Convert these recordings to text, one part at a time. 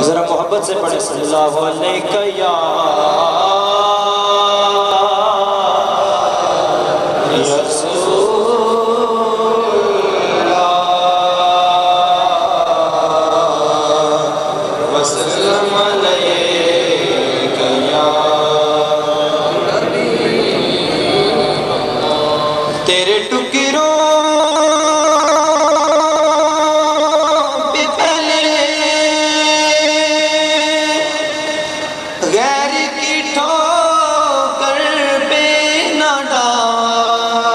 ذرا محبت سے پڑھیں صلی اللہ علیہ یا تیرے ٹکروں پہ پہلے غیر کی ٹھوکر پہ نہ ڈال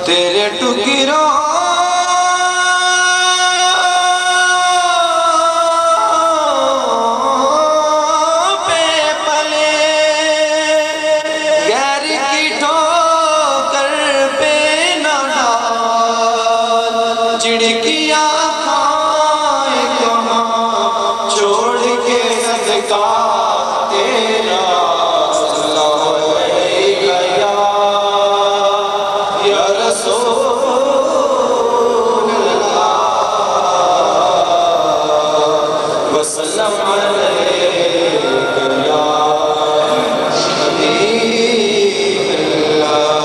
تیرے ٹکروں چڑکیاں کھائیں کہاں چھوڑ کے صدقہ تیرا صلی اللہ علیہ یا رسول اللہ وسلم علیہ یا حبیب اللہ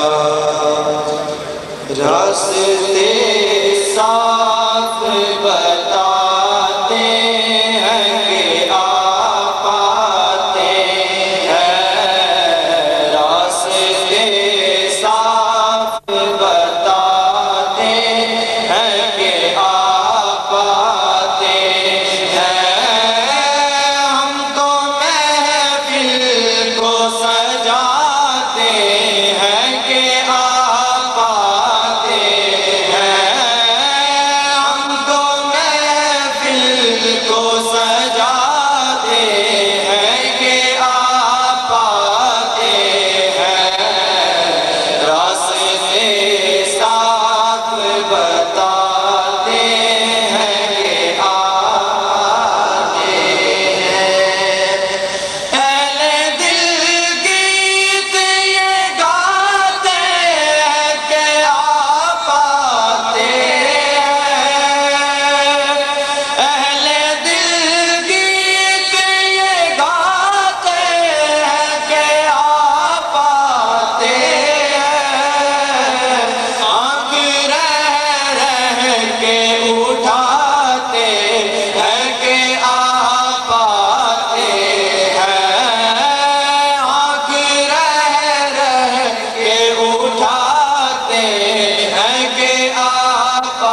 راستے صاف بتاتے ہیں کہ آپ آتے ہیں راستے صاف بتاتے ہیں کہ آپ آتے ہیں ہم تو محفل کو سجاتے ہیں کہ آپ آتے ہیں کو سجاتے ہیں کہ آپ آتے ہیں راستے صاف بتاتے ہیں کہ آتے ہیں اہل دل گیت یہ گاتے ہیں کہ آپ آتے کہ آپ